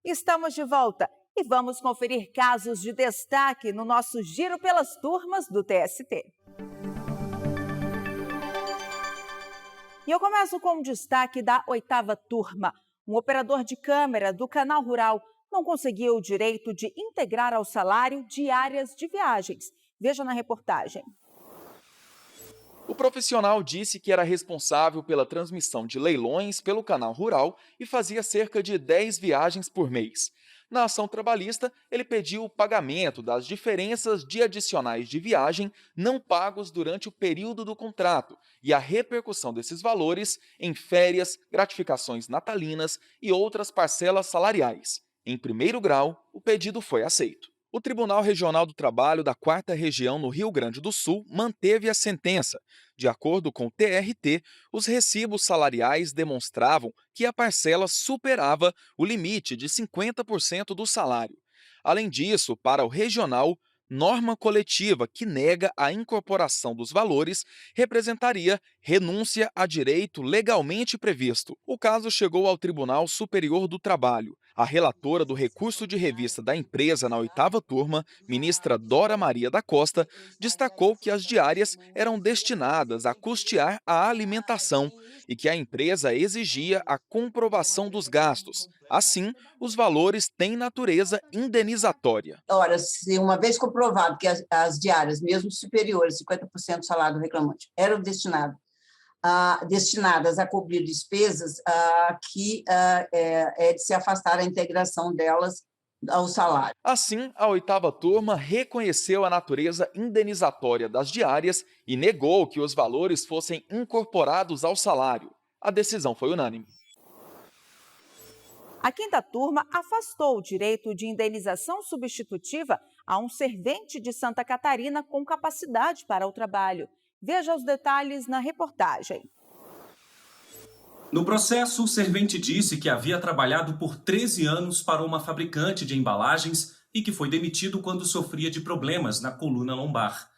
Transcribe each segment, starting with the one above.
Estamos de volta e vamos conferir casos de destaque no nosso Giro pelas Turmas do TST. E eu começo com um destaque da 8ª turma. Um operador de câmera do Canal Rural não conseguiu o direito de integrar ao salário diárias de viagens. Veja na reportagem. O profissional disse que era responsável pela transmissão de leilões pelo Canal Rural e fazia cerca de 10 viagens por mês. Na ação trabalhista, ele pediu o pagamento das diferenças de adicionais de viagem não pagos durante o período do contrato e a repercussão desses valores em férias, gratificações natalinas e outras parcelas salariais. Em primeiro grau, o pedido foi aceito. O Tribunal Regional do Trabalho da 4ª Região no Rio Grande do Sul manteve a sentença. De acordo com o TRT, os recibos salariais demonstravam que a parcela superava o limite de 50% do salário. Além disso, para o regional, norma coletiva que nega a incorporação dos valores representaria renúncia a direito legalmente previsto. O caso chegou ao Tribunal Superior do Trabalho. A relatora do recurso de revista da empresa na 8ª turma, ministra Dora Maria da Costa, destacou que as diárias eram destinadas a custear a alimentação e que a empresa exigia a comprovação dos gastos. Assim, os valores têm natureza indenizatória. Ora, se uma vez comprovado que as diárias, mesmo superiores, 50% do salário do reclamante, eram destinadas a cobrir despesas que é de se afastar a integração delas ao salário. Assim, a 8ª turma reconheceu a natureza indenizatória das diárias e negou que os valores fossem incorporados ao salário. A decisão foi unânime. A 5ª turma afastou o direito de indenização substitutiva a um servente de Santa Catarina com capacidade para o trabalho. Veja os detalhes na reportagem. No processo, o servente disse que havia trabalhado por 13 anos para uma fabricante de embalagens e que foi demitido quando sofria de problemas na coluna lombar.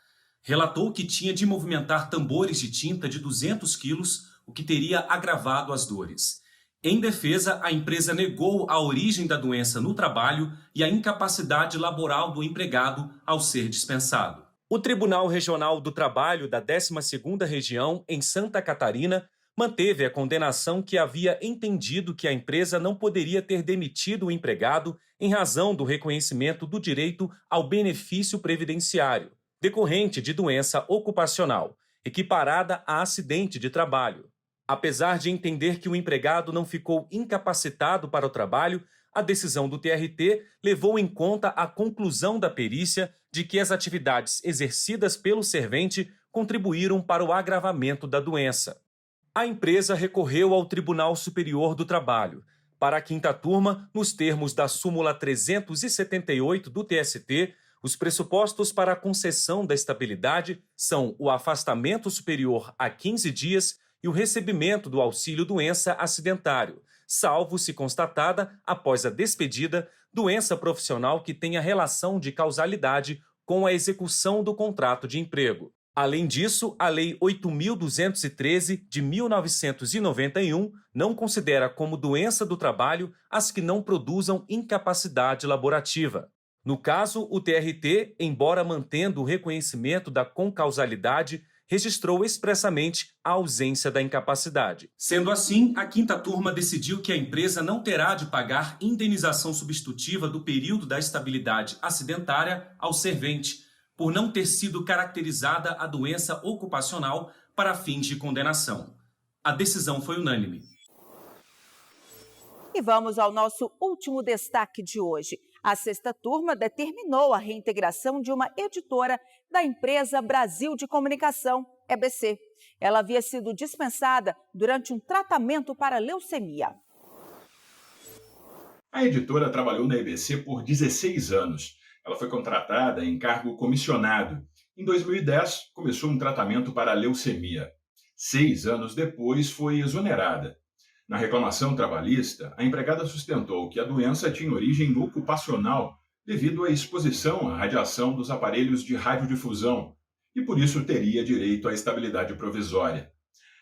Relatou que tinha de movimentar tambores de tinta de 200 quilos, o que teria agravado as dores. Em defesa, a empresa negou a origem da doença no trabalho e a incapacidade laboral do empregado ao ser dispensado. O Tribunal Regional do Trabalho da 12ª Região, em Santa Catarina, manteve a condenação que havia entendido que a empresa não poderia ter demitido o empregado em razão do reconhecimento do direito ao benefício previdenciário, decorrente de doença ocupacional, equiparada a acidente de trabalho. Apesar de entender que o empregado não ficou incapacitado para o trabalho, a decisão do TRT levou em conta a conclusão da perícia de que as atividades exercidas pelo servente contribuíram para o agravamento da doença. A empresa recorreu ao Tribunal Superior do Trabalho. Para a 5ª turma, nos termos da súmula 378 do TST, os pressupostos para a concessão da estabilidade são o afastamento superior a 15 dias e o recebimento do auxílio-doença acidentário, salvo se constatada, após a despedida, doença profissional que tenha relação de causalidade com a execução do contrato de emprego. Além disso, a Lei 8.213, de 1991, não considera como doença do trabalho as que não produzam incapacidade laborativa. No caso, o TRT, embora mantendo o reconhecimento da concausalidade, registrou expressamente a ausência da incapacidade. Sendo assim, a 5ª turma decidiu que a empresa não terá de pagar indenização substitutiva do período da estabilidade acidentária ao servente, por não ter sido caracterizada a doença ocupacional para fins de condenação. A decisão foi unânime. E vamos ao nosso último destaque de hoje. A 6ª turma determinou a reintegração de uma editora da empresa Brasil de Comunicação, EBC. Ela havia sido dispensada durante um tratamento para leucemia. A editora trabalhou na EBC por 16 anos. Ela foi contratada em cargo comissionado. Em 2010, começou um tratamento para leucemia. 6 anos depois, foi exonerada. Na reclamação trabalhista, a empregada sustentou que a doença tinha origem ocupacional devido à exposição à radiação dos aparelhos de radiodifusão e, por isso, teria direito à estabilidade provisória.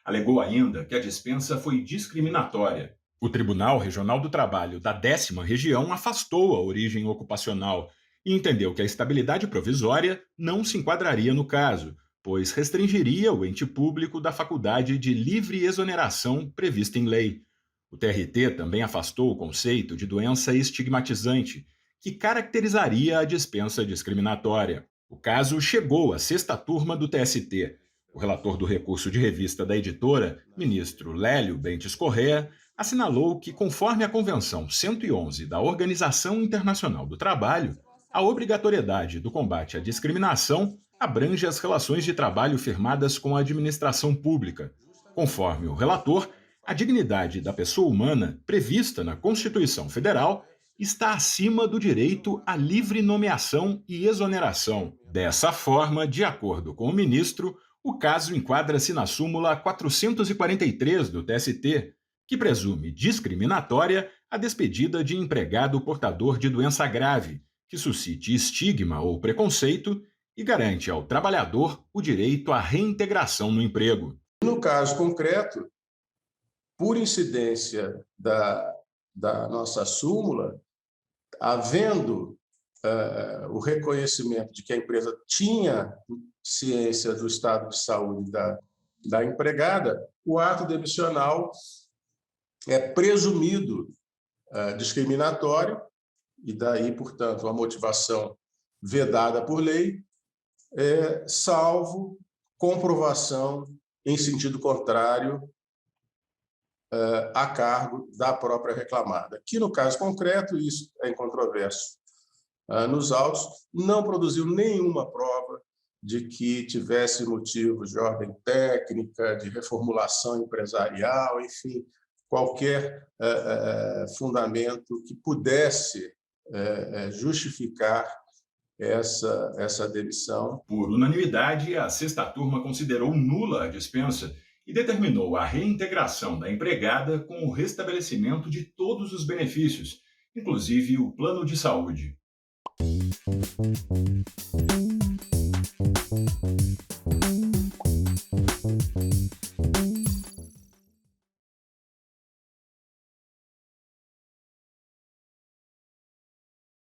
Alegou ainda que a dispensa foi discriminatória O Tribunal Regional do Trabalho da 10ª Região afastou a origem ocupacional e entendeu que a estabilidade provisória não se enquadraria no caso, pois restringiria o ente público da faculdade de livre exoneração prevista em lei. O TRT também afastou o conceito de doença estigmatizante, que caracterizaria a dispensa discriminatória. O caso chegou à 6ª turma do TST. O relator do recurso de revista da editora, ministro Lélio Bentes Correa, assinalou que, conforme a Convenção 111 da Organização Internacional do Trabalho, a obrigatoriedade do combate à discriminação abrange as relações de trabalho firmadas com a administração pública. Conforme o relator, a dignidade da pessoa humana, prevista na Constituição Federal, está acima do direito à livre nomeação e exoneração. Dessa forma, de acordo com o ministro, o caso enquadra-se na súmula 443 do TST, que presume discriminatória a despedida de empregado portador de doença grave, que suscite estigma ou preconceito e garante ao trabalhador o direito à reintegração no emprego. No caso concreto, por incidência da nossa súmula, havendo o reconhecimento de que a empresa tinha ciência do estado de saúde da empregada, o ato demissional é presumido discriminatório, e daí, portanto, a motivação vedada por lei, salvo comprovação em sentido contrário a cargo da própria reclamada, que, no caso concreto, isso é incontroverso nos autos, não produziu nenhuma prova de que tivesse motivos de ordem técnica, de reformulação empresarial, enfim, qualquer fundamento que pudesse justificar essa demissão. Por unanimidade, a 6ª turma considerou nula a dispensa e determinou a reintegração da empregada com o restabelecimento de todos os benefícios, inclusive o plano de saúde.